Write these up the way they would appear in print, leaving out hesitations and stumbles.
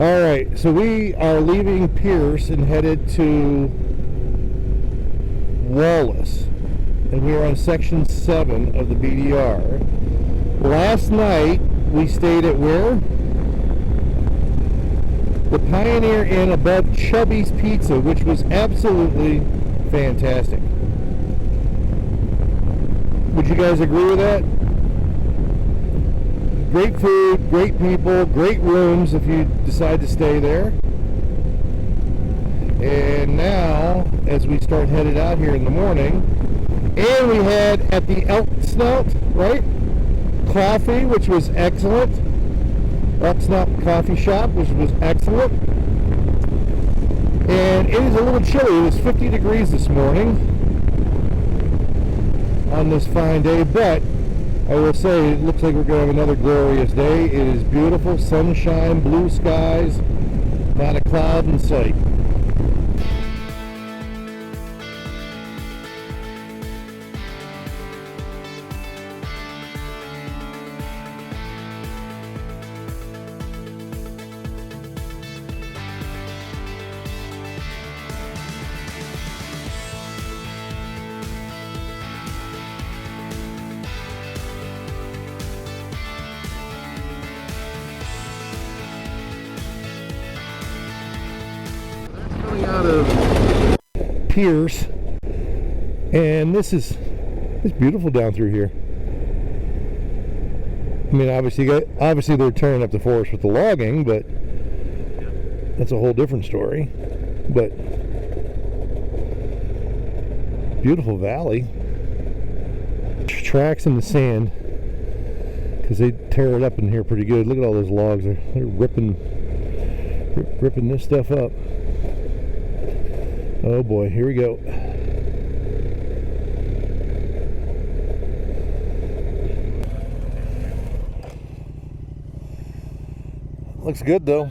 All right, so we are leaving Pierce and headed to Wallace, and we are on section 7 of the BDR. Last night we stayed at where? The Pioneer Inn above Chubby's Pizza, which was absolutely fantastic. Would you guys agree with that? Great food, great people, great rooms if you decide to stay there. And now, as we start headed out here in the morning, and we had at the Elk Snout, right? Coffee, which was excellent. Elk Snout Coffee Shop, which was excellent. And it is a little chilly. It was 50 degrees this morning on this fine day, but I will say it looks like we're going to have another glorious day. It is beautiful, sunshine, blue skies, not a cloud in sight. Out of Pierce, and it's beautiful down through here. I mean, obviously they're tearing up the forest with the logging, but that's a whole different story. But beautiful valley, tracks in the sand because they tear it up in here pretty good. Look at all those logs; they're ripping this stuff up. Oh boy, here we go. Looks good though.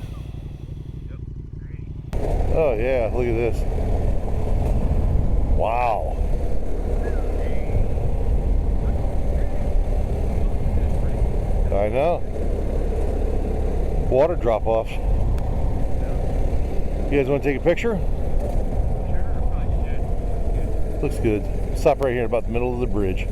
Oh yeah, look at this. Wow. I know. Water drop-offs. You guys want to take a picture? Looks good. Stop right here about the middle of the bridge.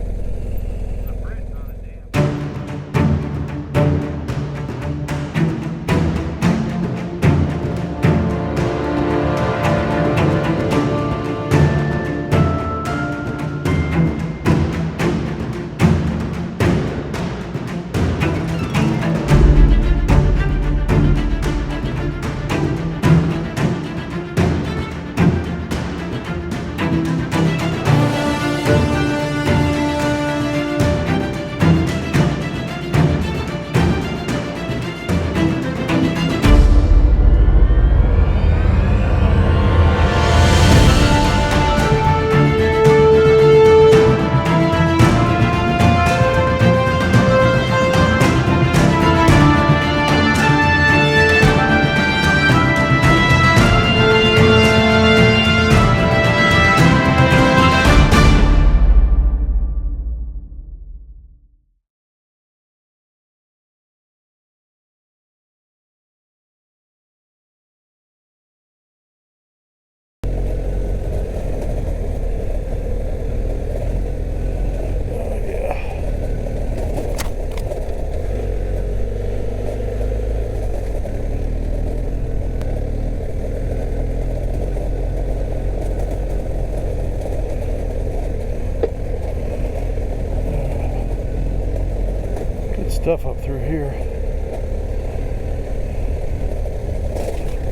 Stuff up through here.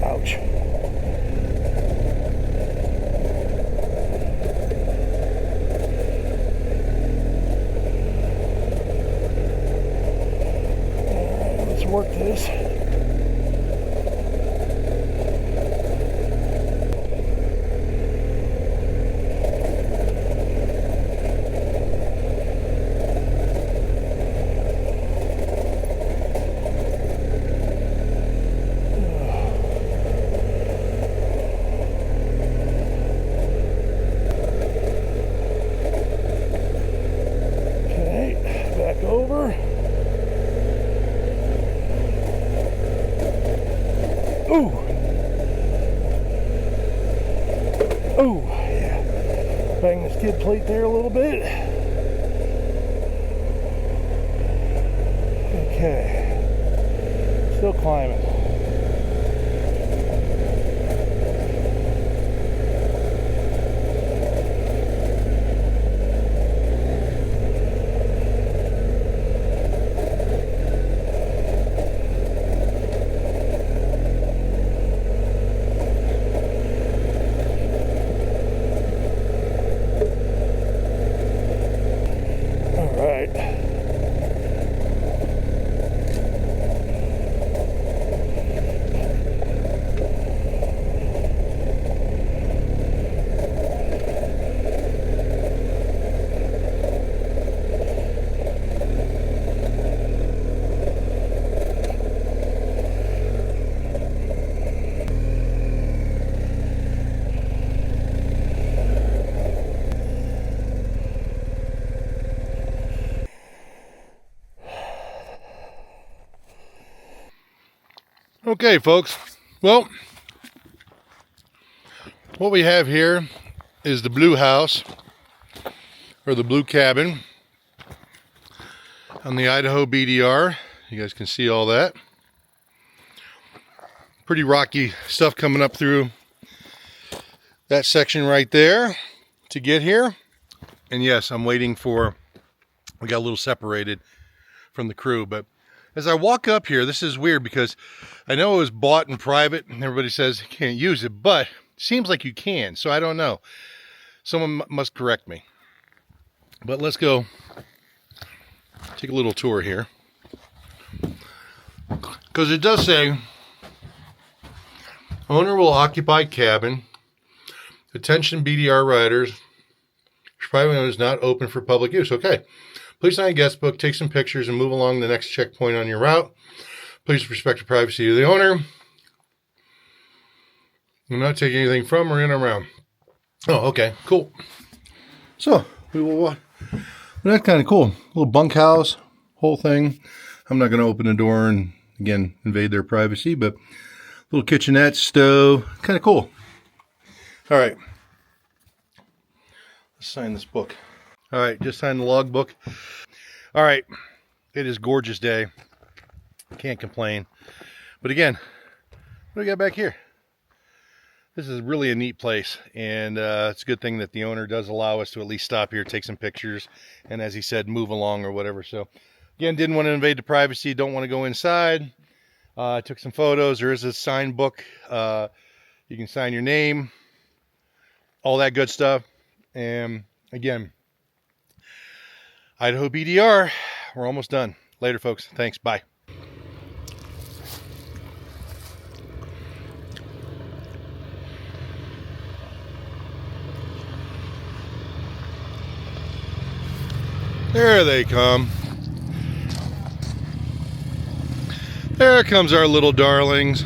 Ouch. Let's work this. Ooh. Oh, yeah. Bang the skid plate there a little bit. Okay. Still climbing. Okay, folks, well, what we have here is the blue house, or the blue cabin, on the IDBDR. You guys can see all that. Pretty rocky stuff coming up through that section right there to get here. And yes, I'm waiting for, we got a little separated from the crew, but as I walk up here, this is weird because I know it was bought in private and everybody says you can't use it, but it seems like you can, so I don't know. Someone must correct me. But let's go take a little tour here. Because it does say, owner will occupy cabin. Attention BDR riders. Private owner is not open for public use. Okay. Please sign a guest book, take some pictures, and move along the next checkpoint on your route. Please respect the privacy of the owner. Do not take anything from or in or around. Oh, okay, cool. So, we will walk. That's kind of cool. Little bunkhouse, whole thing. I'm not going to open the door and, again, invade their privacy, but little kitchenette, stove, kind of cool. All right. Let's sign this book. All right, just signed the log book. All right, it is a gorgeous day. Can't complain. But again, what do we got back here? This is really a neat place, and it's a good thing that the owner does allow us to at least stop here, take some pictures, and as he said, move along or whatever. So again, didn't want to invade the privacy, don't want to go inside. I took some photos. There is a sign book. You can sign your name, all that good stuff. And again, IDBDR, we're almost done. Later, folks. Thanks. Bye. There they come. There comes our little darlings.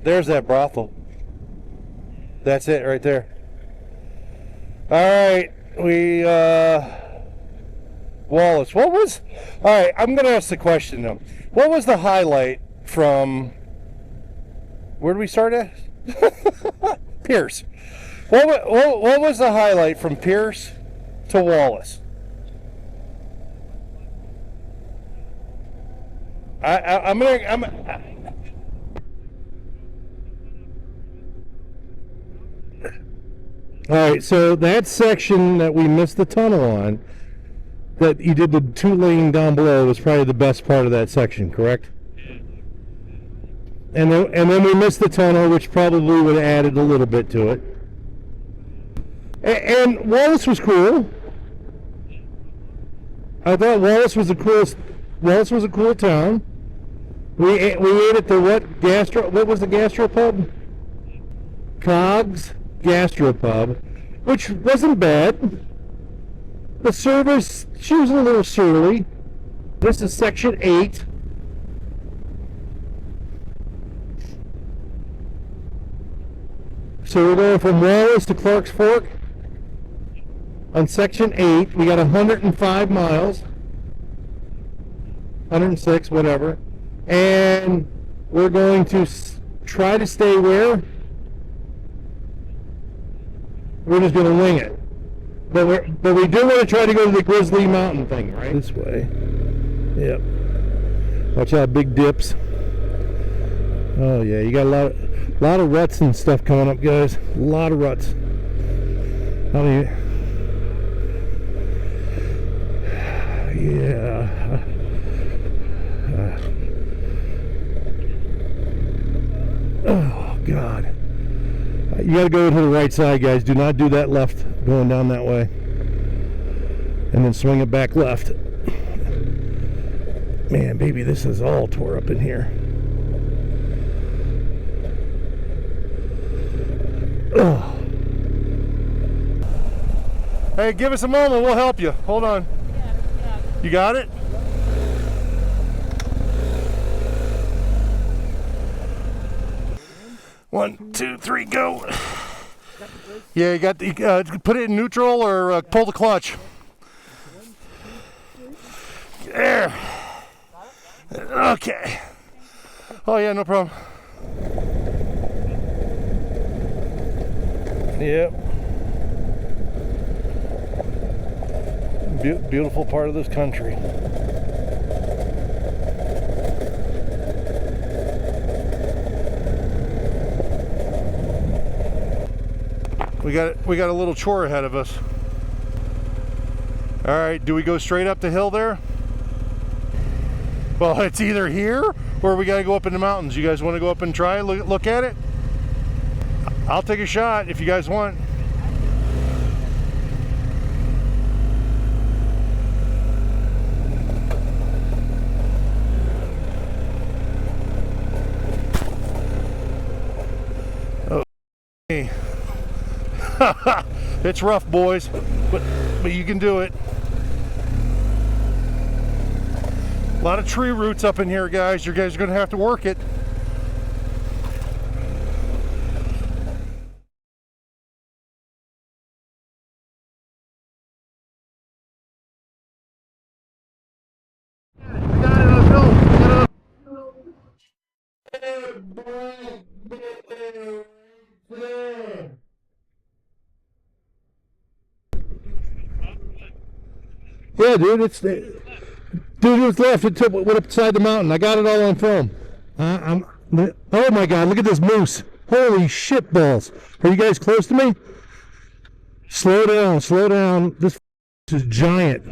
there's that brothel. That's it right there. All right, we Wallace. What was? All right, I'm gonna ask the question though. What was the highlight from? Where did we start at? Pierce. What was the highlight from Pierce to Wallace? I'm all right, so that section that we missed the tunnel on, that you did the 2-lane down below, was probably the best part of that section, correct? And then we missed the tunnel, which probably would have added a little bit to it. And Wallace was cool. I thought Wallace was the coolest. Wallace was a cool town. We ate at the what was the gastropub? Cogs Gastropub, which wasn't bad. The service, she was a little surly. This is section 8. So we're going from Wallace to Clark's Fork on section 8. We got 105 miles. 106, whatever. And we're going to try to stay where? We're just going to wing it. But we do want to try to go to the Grizzly Mountain thing, right? This way. Yep. Watch out, big dips. Oh yeah, you got a lot of ruts and stuff coming up, guys. A lot of ruts. How do you? Yeah. Oh God. You got to go to the right side, guys. Do not do that left going down that way. And then swing it back left. Man, baby, this is all tore up in here. Oh. Hey, give us a moment. We'll help you. Hold on. Yeah. You got it? One, two, three, go. Yeah, you got the, put it in neutral or pull the clutch. There. Okay. Oh yeah, no problem. Yep. Beautiful part of this country. We got a little chore ahead of us. All right, do we go straight up the hill there? Well, it's either here or we got to go up in the mountains. You guys want to go up and try look at it? I'll take a shot if you guys want. Oh, hey. It's rough, boys, but you can do it. A lot of tree roots up in here, guys. You guys are going to have to work it. Yeah, dude, dude, it was left. It went upside the mountain. I got it all on film. Oh my God, look at this moose. Holy shit balls. Are you guys close to me? Slow down, slow down. This is giant.